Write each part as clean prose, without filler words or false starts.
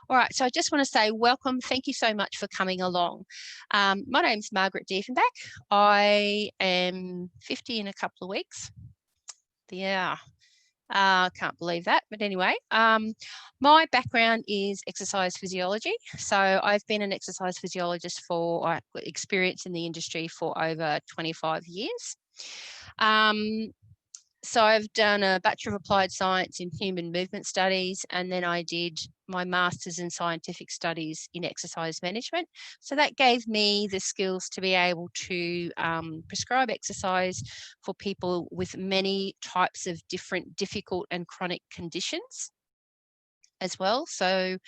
All right, so I just want to say welcome. Thank you so much for coming along. My name's Margaret Diefenbach. I am 50 in a couple of weeks. Yeah, can't believe that. But anyway, my background is exercise physiology. So I've been an exercise physiologist for experience in the industry for over 25 years. So I've done a Bachelor of Applied Science in Human Movement Studies, and then I did my Master's in Scientific Studies in Exercise Management. So that gave me the skills to be able to prescribe exercise for people with many types of different difficult and chronic conditions as well. So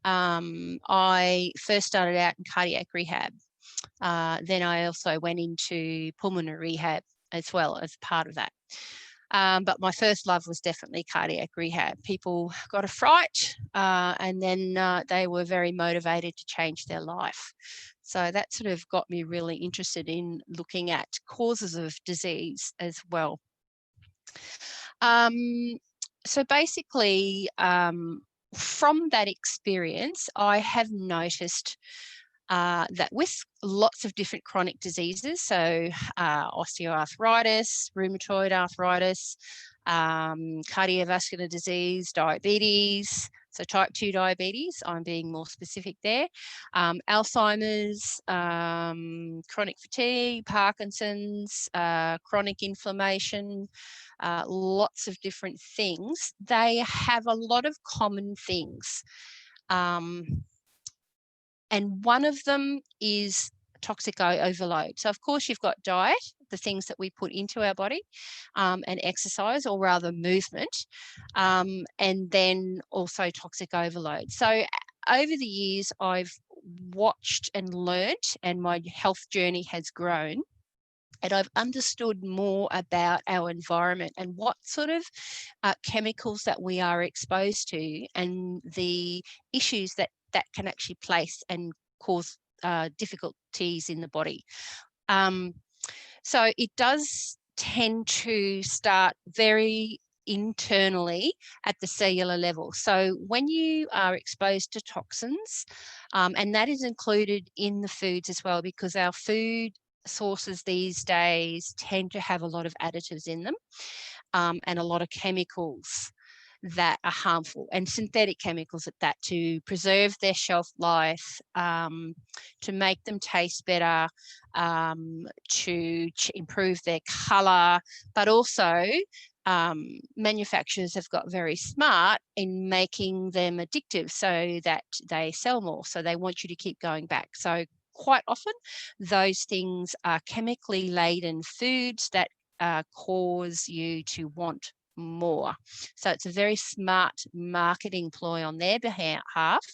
I first started out in cardiac rehab. Then I also went into pulmonary rehab as well as part of that. But my first love was definitely cardiac rehab. People got a fright and then they were very motivated to change their life. So that sort of got me really interested in looking at causes of disease as well. So basically, from that experience, I have noticed that with lots of different chronic diseases, so osteoarthritis, rheumatoid arthritis, cardiovascular disease, diabetes, so type 2 diabetes, I'm being more specific there, Alzheimer's, chronic fatigue, Parkinson's, chronic inflammation, lots of different things. They have a lot of common things. And one of them is toxic overload. So of course you've got diet, the things that we put into our body, and exercise, or rather movement, and then also toxic overload. So over the years, I've watched and learnt, and my health journey has grown. And I've understood more about our environment and what sort of chemicals that we are exposed to, and the issues that can actually place and cause difficulties in the body. So it does tend to start very internally at the cellular level. So when you are exposed to toxins, and that is included in the foods as well, because our food sources these days tend to have a lot of additives in them, and a lot of chemicals that are harmful, and synthetic chemicals at that, to preserve their shelf life, to make them taste better, to improve their colour, but also manufacturers have got very smart in making them addictive so that they sell more. So they want you to keep going back. So quite often those things are chemically laden foods that cause you to want more. So it's a very smart marketing ploy on their behalf,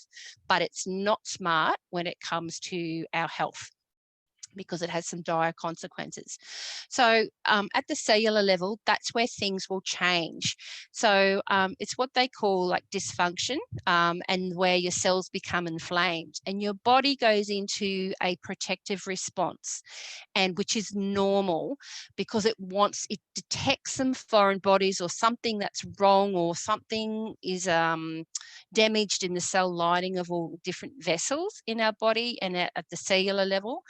but it's not smart when it comes to our health, because it has some dire consequences. So at the cellular level, that's where things will change. So it's what they call like dysfunction, and where your cells become inflamed and your body goes into a protective response, and which is normal, because it detects some foreign bodies or something that's wrong, or something is damaged in the cell lining of all different vessels in our body and at the cellular level.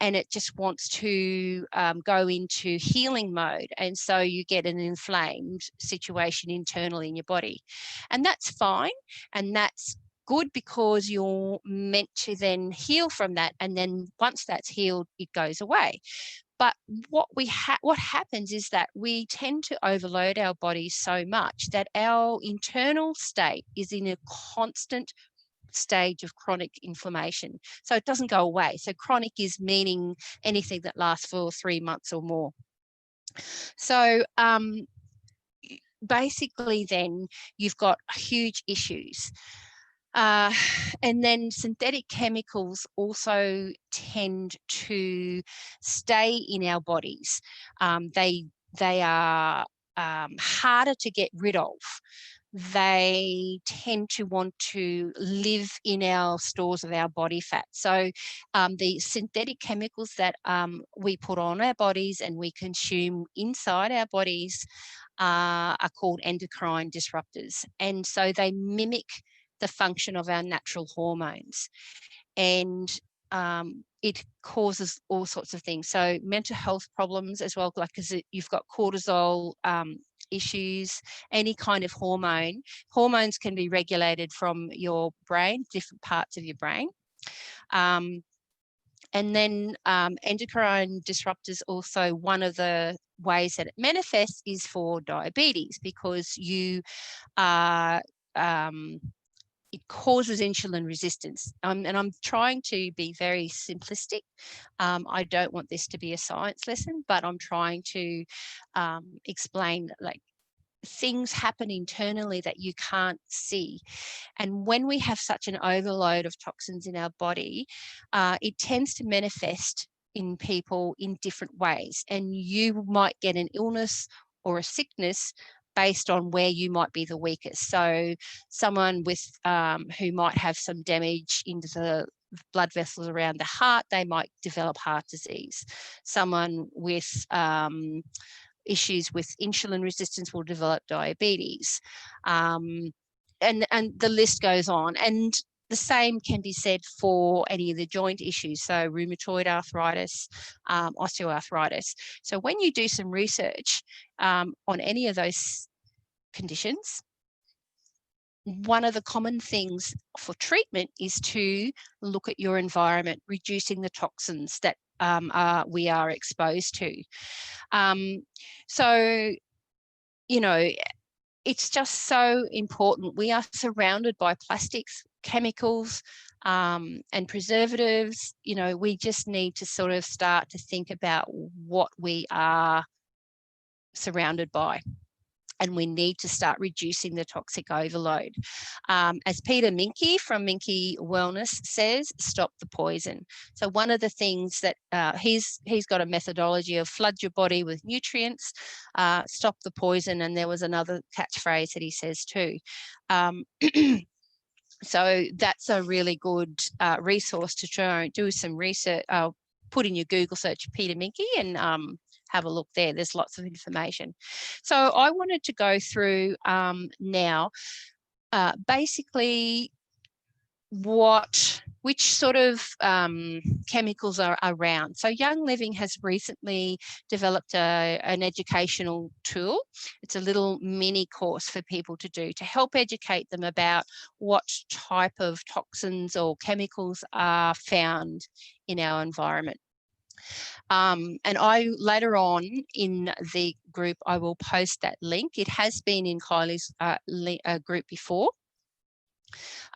And it just wants to go into healing mode. And so you get an inflamed situation internally in your body. And that's fine. And that's good, because you're meant to then heal from that. And then once that's healed, it goes away. But what happens is that we tend to overload our bodies so much that our internal state is in a constant stage of chronic inflammation. So it doesn't go away. So chronic is meaning anything that lasts for 3 months or more. So basically then you've got huge issues. And then synthetic chemicals also tend to stay in our bodies. They are harder to get rid of. They tend to want to live in our stores of our body fat. So the synthetic chemicals that we put on our bodies and we consume inside our bodies are called endocrine disruptors. And so they mimic the function of our natural hormones. And it causes all sorts of things. So mental health problems as well, like because you've got cortisol issues, any kind of hormone. Hormones can be regulated from your brain, different parts of your brain. And then endocrine disruptors, also one of the ways that it manifests is for diabetes, because you are it causes insulin resistance. And I'm trying to be very simplistic. I don't want this to be a science lesson, but I'm trying to explain, like, things happen internally that you can't see. And when we have such an overload of toxins in our body, it tends to manifest in people in different ways. And you might get an illness or a sickness based on where you might be the weakest. So someone with who might have some damage into the blood vessels around the heart, they might develop heart disease. Someone with issues with insulin resistance will develop diabetes. And the list goes on. And the same can be said for any of the joint issues, so rheumatoid arthritis, osteoarthritis. So when you do some research on any of those conditions, one of the common things for treatment is to look at your environment, reducing the toxins that we are exposed to. So, you know, it's just so important. We are surrounded by plastics, chemicals, and preservatives. You know, we just need to sort of start to think about what we are surrounded by. And we need to start reducing the toxic overload. As Peter Minke from Minke Wellness says, stop the poison. So one of the things that he's got a methodology of flood your body with nutrients, stop the poison, and there was another catchphrase that he says too. So that's a really good resource to try and do some research. Put in your Google search Peter Minke and have a look there. There's lots of information. So I wanted to go through now basically which sort of chemicals are around. So Young Living has recently developed an educational tool. It's a little mini course for people to do to help educate them about what type of toxins or chemicals are found in our environment. And I later on in the group, I will post that link. It has been in Kylie's group before.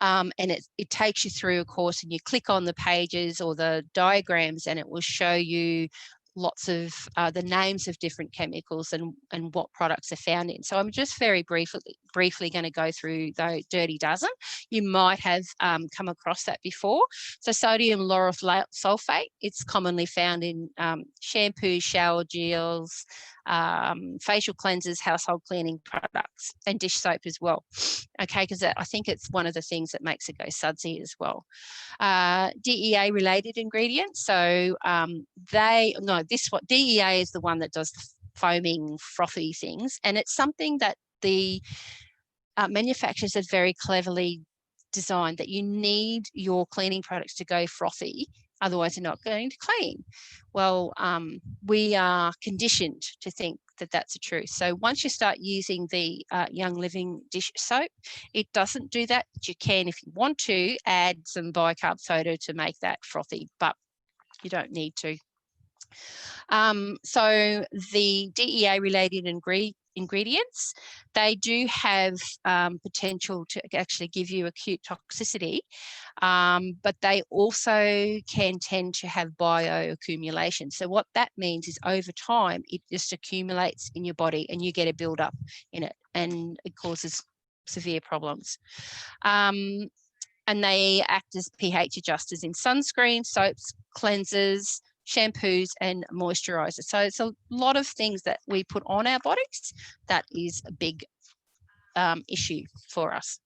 And it takes you through a course, and you click on the pages or the diagrams, and it will show you lots of the names of different chemicals and what products are found in. So I'm just very briefly going to go through the dirty dozen. You might have come across that before. So sodium lauryl sulfate, it's commonly found in shampoos, shower gels, facial cleansers, household cleaning products, and dish soap as well. Okay, because I think it's one of the things that makes it go sudsy as well. DEA related ingredients. So DEA is the one that does the foaming, frothy things, and it's something that the manufacturers have very cleverly designed, that you need your cleaning products to go frothy, otherwise they're not going to clean. Well, we are conditioned to think that that's the truth. So once you start using the Young Living dish soap, it doesn't do that, but you can, if you want to, add some bicarb soda to make that frothy, but you don't need to. So the DEA related ingredients, they do have potential to actually give you acute toxicity, but they also can tend to have bioaccumulation. So what that means is over time, it just accumulates in your body and you get a buildup in it, and it causes severe problems. And they act as pH adjusters in sunscreen, soaps, cleansers, shampoos and moisturizers. So it's a lot of things that we put on our bodies that is a big issue for us.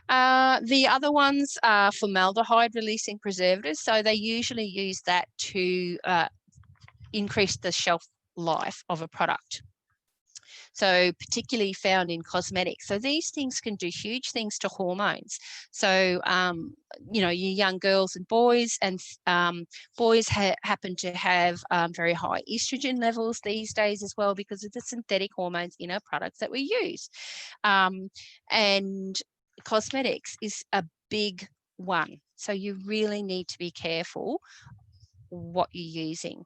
The other ones are formaldehyde releasing preservatives. So they usually use that to increase the shelf life of a product. So particularly found in cosmetics. So these things can do huge things to hormones. So, you know, your young girls and boys, and boys happen to have very high estrogen levels these days as well, because of the synthetic hormones in our products that we use. And cosmetics is a big one. So you really need to be careful what you're using.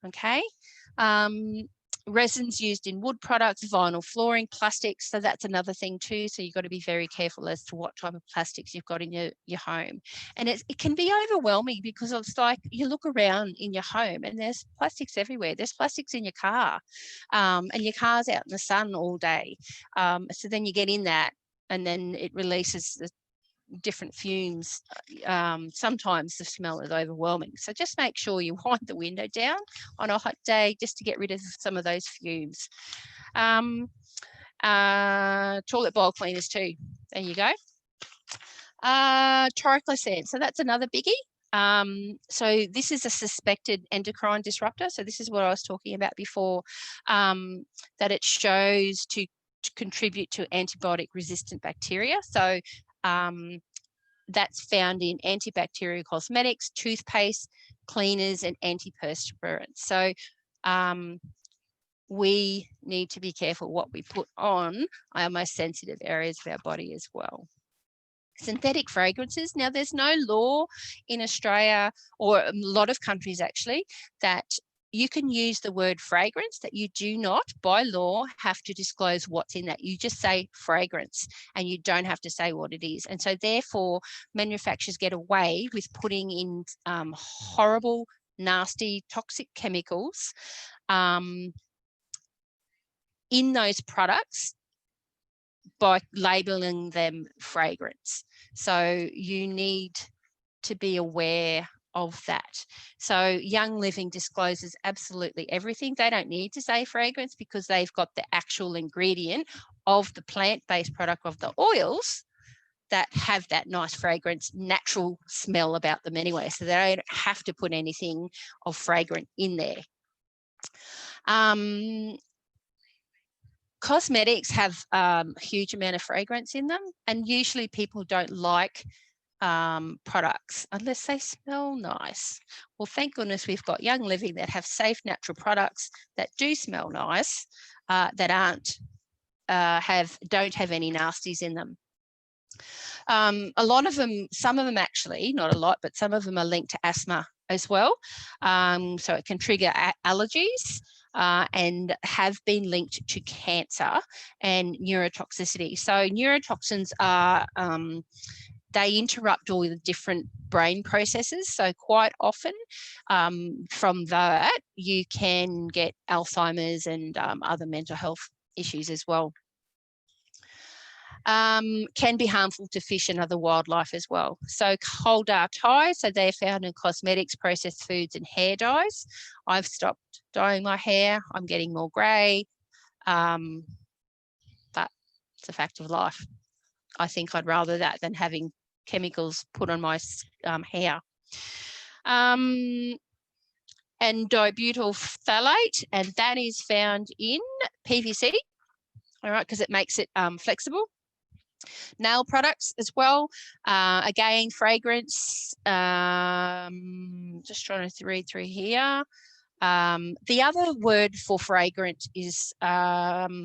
Okay. Resins used in wood products, vinyl flooring, plastics. So that's another thing too. So you've got to be very careful as to what type of plastics you've got in your home. And it can be overwhelming, because it's like you look around in your home and there's plastics everywhere. There's plastics in your car, and your car's out in the sun all day. So then you get in that, and then it releases the different fumes. Sometimes the smell is overwhelming. So just make sure you wind the window down on a hot day, just to get rid of some of those fumes. Toilet bowl cleaners too. There you go. Triclosan. So that's another biggie. So this is a suspected endocrine disruptor. So this is what I was talking about before, that it shows to contribute to antibiotic resistant bacteria. So that's found in antibacterial cosmetics, toothpaste, cleaners, and antiperspirants. So we need to be careful what we put on our most sensitive areas of our body as well. Synthetic fragrances. Now, there's no law in Australia, or a lot of countries actually, that you can use the word fragrance, that you do not, by law, have to disclose what's in that. You just say fragrance, and you don't have to say what it is. And so therefore, manufacturers get away with putting in horrible, nasty, toxic chemicals in those products by labeling them fragrance. So you need to be aware of that. So Young Living discloses absolutely everything. They don't need to say fragrance, because they've got the actual ingredient of the plant-based product, of the oils, that have that nice fragrance, natural smell about them anyway. So they don't have to put anything of fragrant in there. Cosmetics have a huge amount of fragrance in them, and usually people don't like products unless they smell nice. Well, thank goodness we've got Young Living that have safe, natural products that do smell nice, that don't have any nasties in them. A lot of them, some of them actually, not a lot, but some of them are linked to asthma as well. So it can trigger allergies. And have been linked to cancer and neurotoxicity. So neurotoxins are, they interrupt all the different brain processes. So quite often from that, you can get Alzheimer's and other mental health issues as well. Can be harmful to fish and other wildlife as well. So coal tar dyes, so they're found in cosmetics, processed foods, and hair dyes. I've stopped dyeing my hair. I'm getting more grey, but it's a fact of life. I think I'd rather that than having chemicals put on my hair. And dibutyl phthalate, and that is found in PVC, all right, because it makes it flexible. Nail products as well, again, fragrance, just trying to read through here. The other word for fragrant is parfum,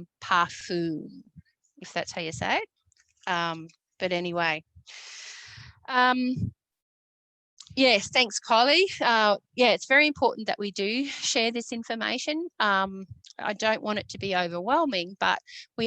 if that's how you say it. But anyway, yes, thanks, Kylie. Yeah, it's very important that we do share this information. I don't want it to be overwhelming, but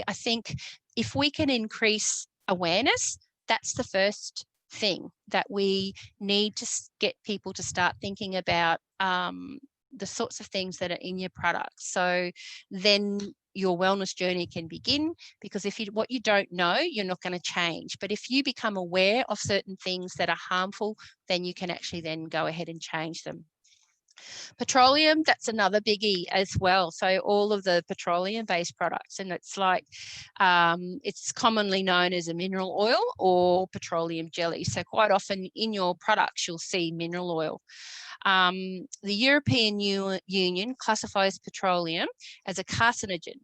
I think if we can increase awareness, that's the first thing that we need to get people to start thinking about, the sorts of things that are in your products. So then your wellness journey can begin, because what you don't know, you're not going to change. But if you become aware of certain things that are harmful, then you can actually then go ahead and change them. Petroleum, that's another biggie as well. So all of the petroleum-based products, and it's like, it's commonly known as a mineral oil or petroleum jelly. So quite often in your products, you'll see mineral oil. The European Union classifies petroleum as a carcinogen.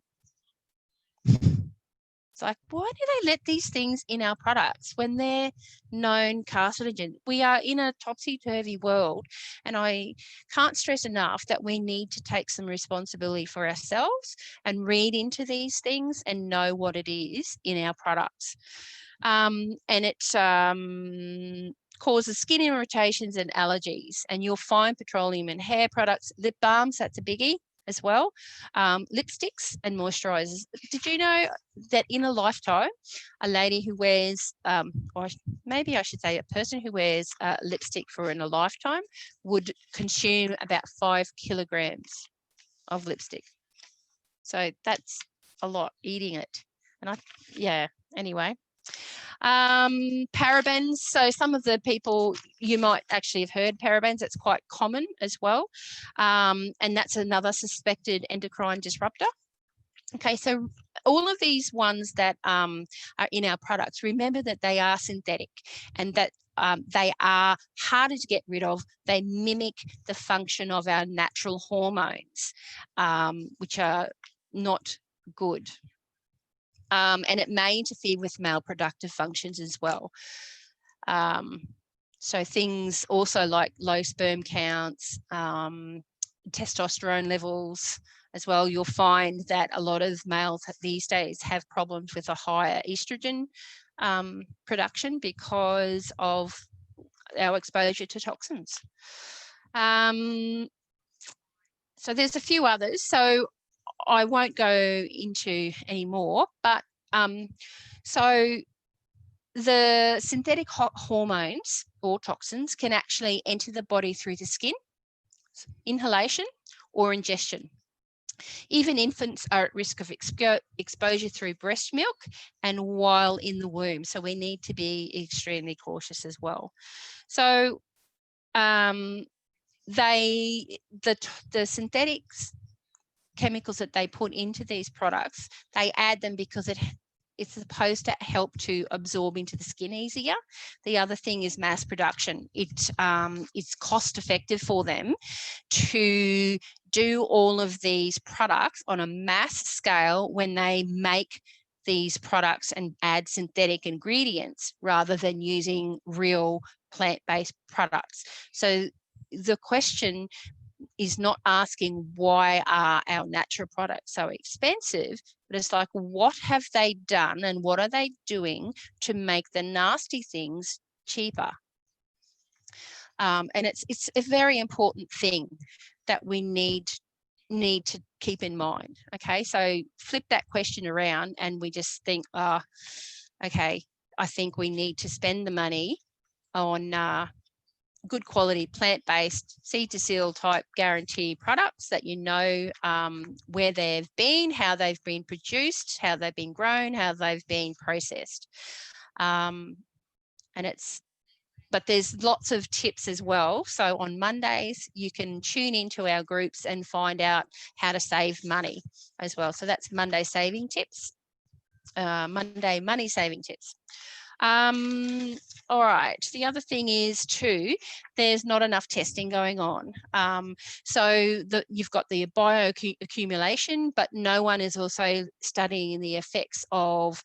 It's like, why do they let these things in our products when they're known carcinogen? We are in a topsy-turvy world, and I can't stress enough that we need to take some responsibility for ourselves and read into these things and know what it is in our products. And it causes skin irritations and allergies, and you'll find petroleum in hair products, lip balms, that's a biggie as well, lipsticks and moisturizers. Did you know that in a lifetime, a lady who wears, or maybe I should say a person who wears lipstick for in a lifetime would consume about 5 kilograms of lipstick? So that's a lot, eating it. And anyway. Parabens. So some of the people, you might actually have heard parabens. It's quite common as well. And that's another suspected endocrine disruptor. Okay, so all of these ones that are in our products, remember that they are synthetic and that they are harder to get rid of. They mimic the function of our natural hormones, which are not good. And it may interfere with male productive functions as well. So things also like low sperm counts, testosterone levels as well. You'll find that a lot of males these days have problems with a higher estrogen production because of our exposure to toxins. So there's a few others. So I won't go into any more, but so the synthetic hormones or toxins can actually enter the body through the skin, inhalation or ingestion. Even infants are at risk of exposure through breast milk and while in the womb. So we need to be extremely cautious as well. So the synthetics chemicals that they put into these products, they add them because it's supposed to help to absorb into the skin easier. The other thing is mass production. It's cost effective for them to do all of these products on a mass scale when they make these products and add synthetic ingredients rather than using real plant-based products. So the question is not asking why are our natural products so expensive, but it's like, what have they done and what are they doing to make the nasty things cheaper? And it's a very important thing that we need to keep in mind. Okay, so flip that question around and we just think, okay, I think we need to spend the money on good quality plant-based seed to seal type guarantee products that you know where they've been, how they've been produced, how they've been grown, how they've been processed. But there's lots of tips as well. So on Mondays, you can tune into our groups and find out how to save money as well. So that's Monday saving tips, Monday money saving tips. All right, the other thing is too, there's not enough testing going on. So you've got the bioaccumulation, but no one is also studying the effects of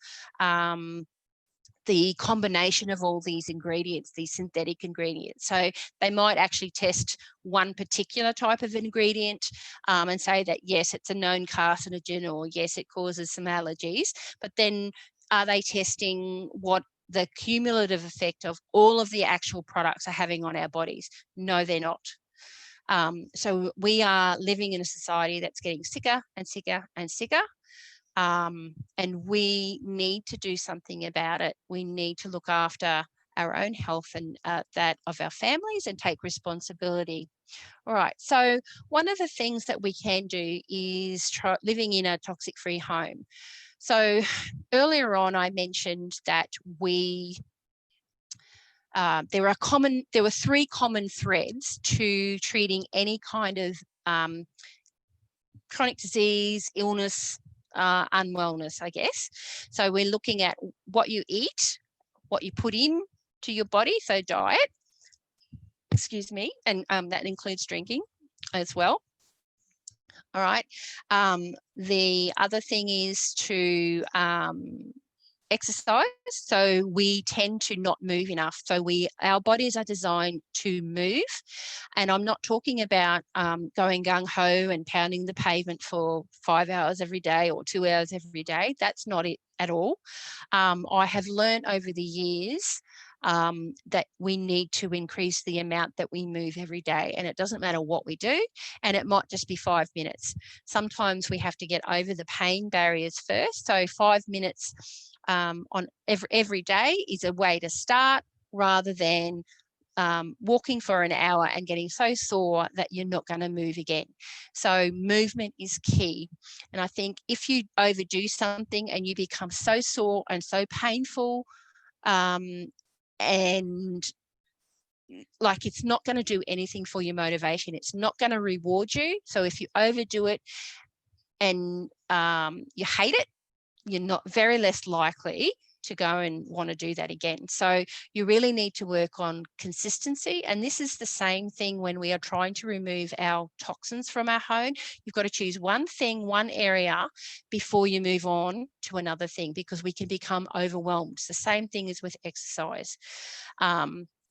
the combination of all these ingredients, these synthetic ingredients. So they might actually test one particular type of ingredient and say that, yes, it's a known carcinogen, or yes, it causes some allergies, but then are they testing what the cumulative effect of all of the actual products are having on our bodies? No, they're not. So we are living in a society that's getting sicker and sicker and sicker. And we need to do something about it. We need to look after our own health and that of our families and take responsibility. All right, so one of the things that we can do is try living in a toxic-free home. So earlier on, I mentioned that there were 3 common threads to treating any kind of chronic disease, illness, unwellness, I guess. So we're looking at what you eat, what you put in to your body, so diet, excuse me, and that includes drinking as well. All right. The other thing is to exercise. So we tend to not move enough. So our bodies are designed to move. And I'm not talking about going gung-ho and pounding the pavement for 5 hours every day or 2 hours every day. That's not it at all. I have learned over the years that we need to increase the amount that we move every day. And it doesn't matter what we do. And it might just be 5 minutes. Sometimes we have to get over the pain barriers first. So 5 minutes on every day is a way to start, rather than walking for an hour and getting so sore that you're not going to move again. So movement is key. And I think if you overdo something and you become so sore and so painful, and like, it's not going to do anything for your motivation. It's not going to reward you. So if you overdo it and you hate it, you're not very less likely to go and want to do that again. So you really need to work on consistency. And this is the same thing when we are trying to remove our toxins from our home. You've got to choose one thing, one area, before you move on to another thing, because we can become overwhelmed. It's the same thing as with exercise.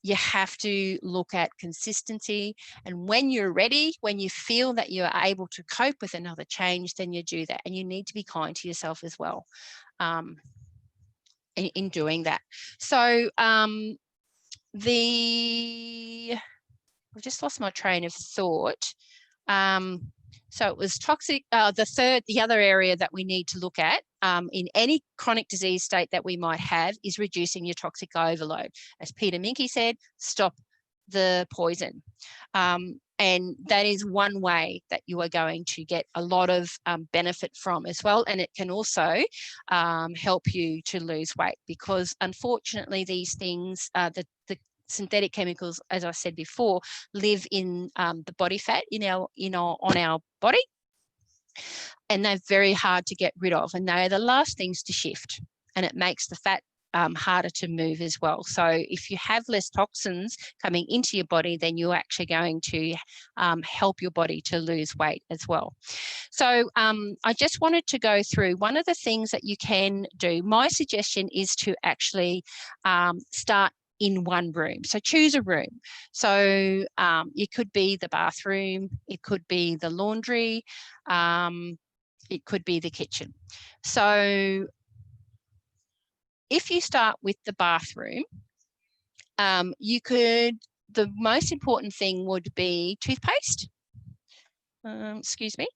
You have to look at consistency. And when you're ready, when you feel that you're able to cope with another change, then you do that. And you need to be kind to yourself as well in doing that. So I've just lost my train of thought. So it was toxic. The other area that we need to look at in any chronic disease state that we might have is reducing your toxic overload. As Peter Minke said, stop the poison. And that is one way that you are going to get a lot of benefit from as well. And it can also help you to lose weight, because unfortunately these things, the synthetic chemicals, as I said before, live in the body fat on our body, and they're very hard to get rid of, and they are the last things to shift, and it makes the fat harder to move as well. So if you have less toxins coming into your body, then you're actually going to help your body to lose weight as well. So I just wanted to go through one of the things that you can do. My suggestion is to actually start in one room. So choose a room. So it could be the bathroom, it could be the laundry, it could be the kitchen. So if you start with the bathroom, the most important thing would be toothpaste. Excuse me.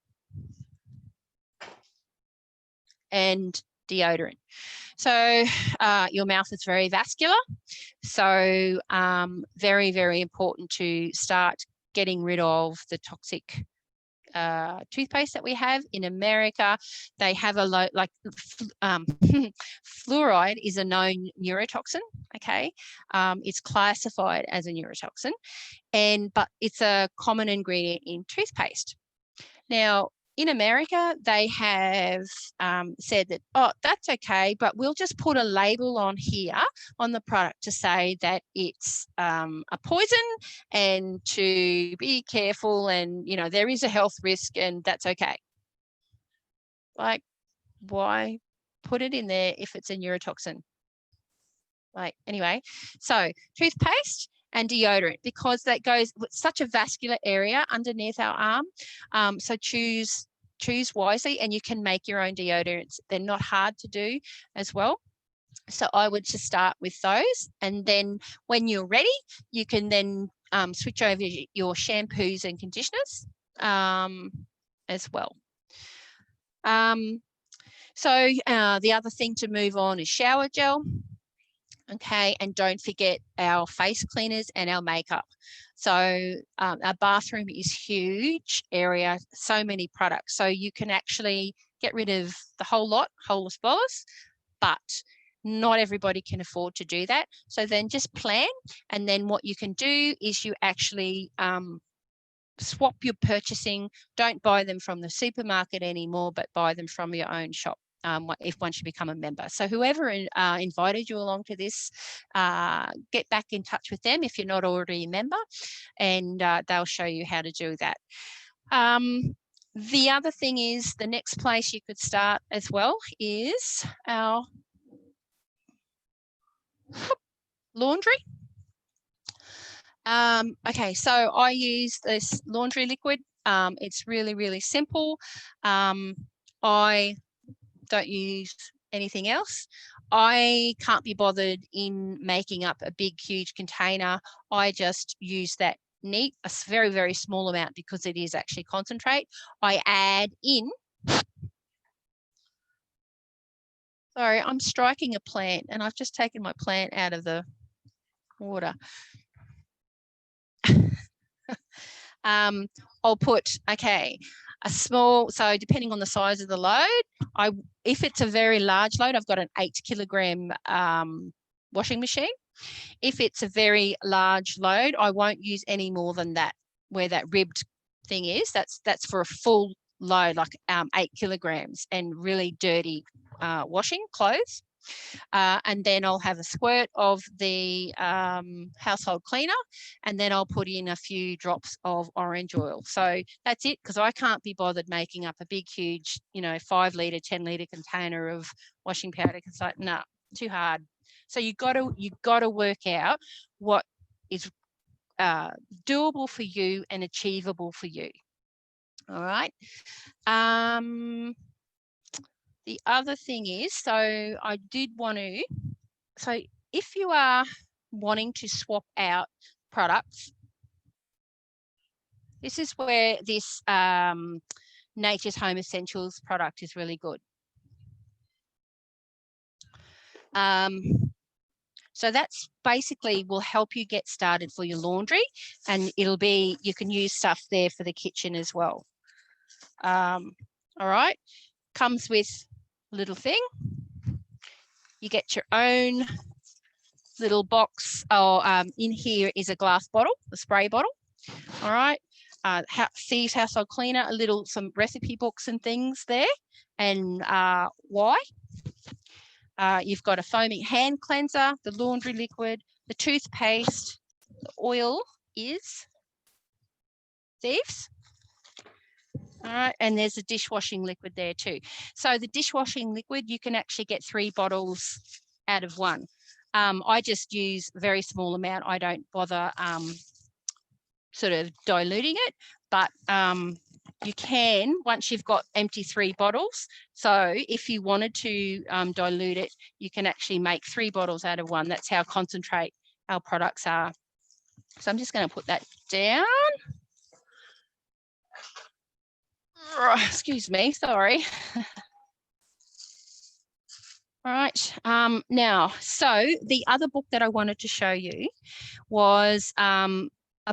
And deodorant. So your mouth is very vascular. So very, very important to start getting rid of the toxic toothpaste that we have. In America, they have a fluoride is a known neurotoxin. Okay, it's classified as a neurotoxin, but it's a common ingredient in toothpaste. Now, in America, they have said that, oh, that's okay, but we'll just put a label on here on the product to say that it's a poison and to be careful, and, you know, there is a health risk and that's okay. Like, why put it in there if it's a neurotoxin? Like, anyway, so toothpaste and deodorant, because that goes with such a vascular area underneath our arm. So choose wisely, and you can make your own deodorants. They're not hard to do as well. So I would just start with those, and then when you're ready, you can then switch over your shampoos and conditioners as well. So the other thing to move on is shower gel. Okay, and don't forget our face cleaners and our makeup. So our bathroom is huge area, so many products. So you can actually get rid of the whole lot, wholesale bolas, but not everybody can afford to do that. So then just plan, and then what you can do is you actually swap your purchasing. Don't buy them from the supermarket anymore, but buy them from your own shop. Once you become a member. So whoever invited you along to this, get back in touch with them if you're not already a member, and they'll show you how to do that. The other thing is the next place you could start as well is our laundry. Okay, so I use this laundry liquid. It's really, really simple. I don't use anything else. I can't be bothered in making up a big, huge container. I just use that neat, a very, very small amount because it is actually concentrate. I add in, sorry, I'm striking a plant and I've just taken my plant out of the water. I'll put, okay, a small, so depending on the size of the load, if it's a very large load, I've got an 8 kilogram washing machine. If it's a very large load, I won't use any more than that, where that ribbed thing is. That's for a full load, like 8 kilograms and really dirty washing clothes. And then I'll have a squirt of the household cleaner, and then I'll put in a few drops of orange oil. So that's it, because I can't be bothered making up a big, huge, 5 litre, 10 litre container of washing powder, because like, no, too hard. So you got to work out what is doable for you and achievable for you. All right. The other thing is, so I did want to, so if you are wanting to swap out products, this is where this Nature's Home Essentials product is really good. So that's basically will help you get started for your laundry, and it'll be, you can use stuff there for the kitchen as well. All right, comes with a little thing. You get your own little box. In here is a glass bottle, a spray bottle. All right. Thieves Household Cleaner, some recipe books and things there, and why. You've got a foaming hand cleanser, the laundry liquid, the toothpaste, the oil is Thieves. All right, and there's a dishwashing liquid there too. So the dishwashing liquid, you can actually get 3 bottles out of one. I just use a very small amount. I don't bother sort of diluting it, but you can, once you've got empty 3 bottles. So if you wanted to dilute it, you can actually make 3 bottles out of one. That's how concentrate our products are. So I'm just going to put that down. Excuse me, sorry. All right, now, so the other book that I wanted to show you was a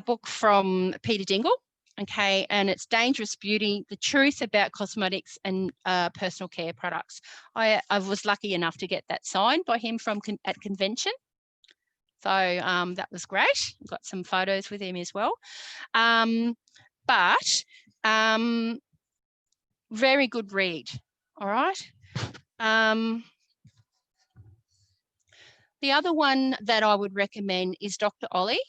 book from Peter Dingle, okay, and it's Dangerous Beauty, The Truth About Cosmetics and Personal Care Products. I was lucky enough to get that signed by him at convention. So that was great. Got some photos with him as well. But very good read, all right. The other one that I would recommend is Dr. Ollie.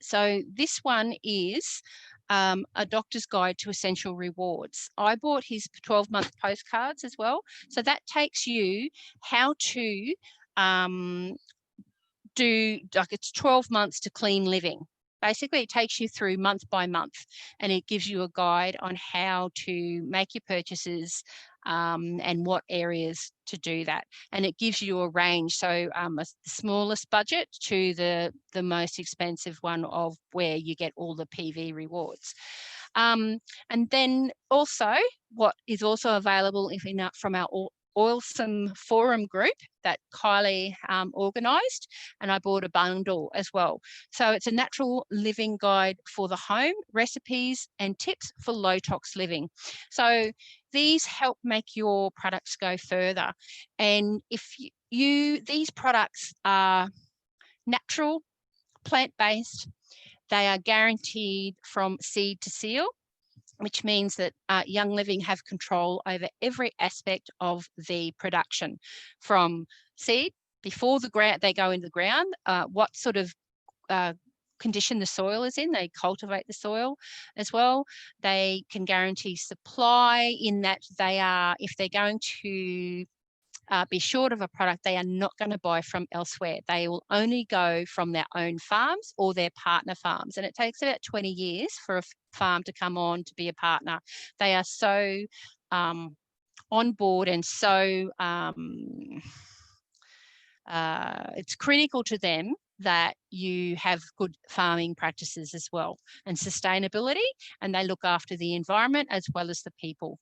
So this one is a doctor's guide to essential rewards. I bought his 12-month postcards as well. So that takes you how to do, like, it's 12 months to clean living. Basically, it takes you through month by month, and it gives you a guide on how to make your purchases and what areas to do that. And it gives you a range, so the smallest budget to the most expensive one of where you get all the PV rewards. And then also, what is also available from our Oilsome forum group that Kylie organised, and I bought a bundle as well. So it's a natural living guide for the home, recipes and tips for low tox living. So these help make your products go further. And if these products are natural, plant-based, they are guaranteed from seed to seal, which means that Young Living have control over every aspect of the production, from seed before they go in the ground, what sort of condition the soil is in. They cultivate the soil as well. They can guarantee supply in that they are, if they're going to be short of a product, they are not going to buy from elsewhere. They will only go from their own farms or their partner farms. And it takes about 20 years for a farm to come on to be a partner. They are so on board and so it's critical to them that you have good farming practices as well and sustainability, and they look after the environment as well as the people.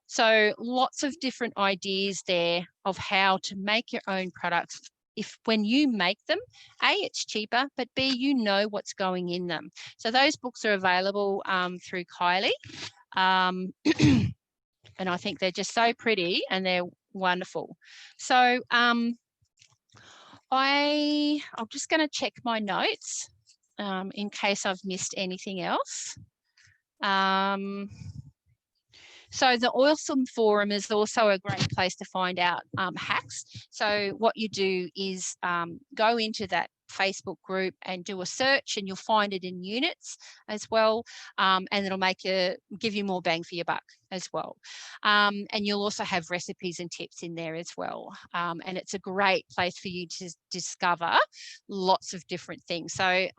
So lots of different ideas there of how to make your own products. If when you make them, A, it's cheaper, but B, you know what's going in them. So those books are available through Kylie. And I think they're just so pretty and they're wonderful. So I'm just going to check my notes in case I've missed anything else. So the Oilsome Forum is also a great place to find out hacks. So what you do is go into that Facebook group and do a search, and you'll find it in units as well, and it'll give you more bang for your buck as well. And you'll also have recipes and tips in there as well. And it's a great place for you to discover lots of different things. So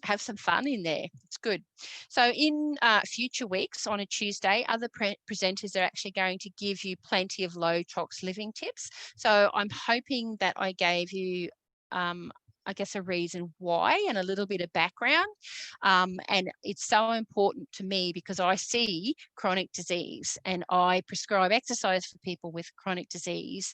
have some fun in there. It's good. So in future weeks on a Tuesday, other presenters are actually going to give you plenty of low tox living tips. So I'm hoping that I gave you I guess a reason why and a little bit of background. And it's so important to me because I see chronic disease and I prescribe exercise for people with chronic disease.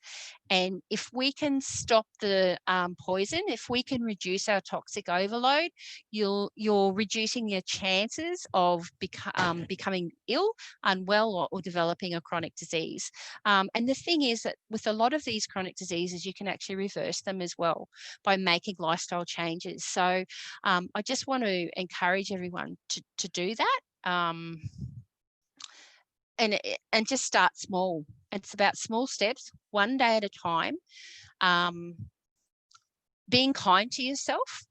And if we can stop the poison, if we can reduce our toxic overload, you're reducing your chances of becoming ill, unwell, or developing a chronic disease. And the thing is that with a lot of these chronic diseases, you can actually reverse them as well by making lifestyle changes. So I just want to encourage everyone to do that and just start small. It's about small steps, one day at a time, being kind to yourself,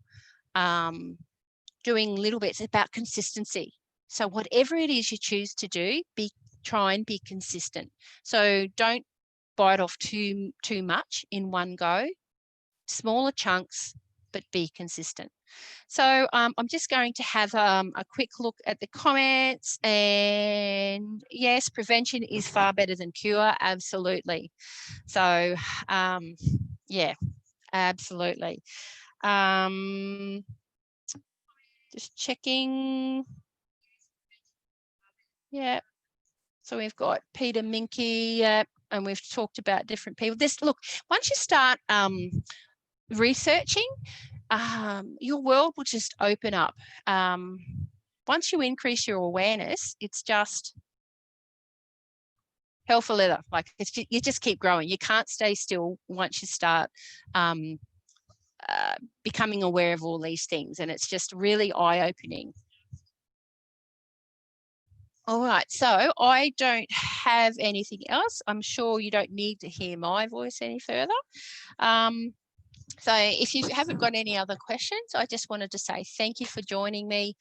doing little bits. It's about consistency. So whatever it is you choose to do, try and be consistent. So don't bite off too much in one go. Smaller chunks, but be consistent. So I'm just going to have a quick look at the comments, and yes, prevention is far better than cure, absolutely. So yeah, absolutely. Just checking. Yeah, so we've got Peter Minky, and we've talked about different people. Look, once you start researching, your world will just open up. Once you increase your awareness, it's just hell for leather. Like you just keep growing. You can't stay still once you start becoming aware of all these things, and it's just really eye-opening. All right, so I don't have anything else. I'm sure you don't need to hear my voice any further. So if you haven't got any other questions, I just wanted to say thank you for joining me.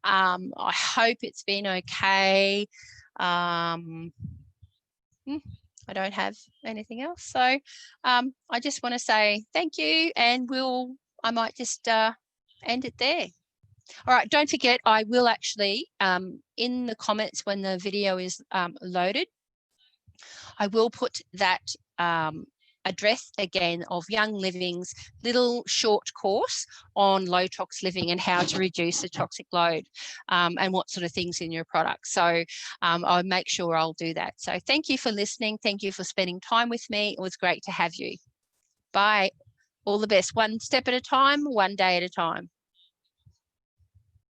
I hope it's been okay. I don't have anything else. So I just want to say thank you, and I might just end it there. All right, don't forget, I will actually, in the comments when the video is loaded, I will put that address again of Young Living's little short course on low tox living and how to reduce the toxic load and what sort of things in your product. So I'll make sure I'll do that. So thank you for listening. Thank you for spending time with me. It was great to have you. Bye. All the best. One step at a time, one day at a time.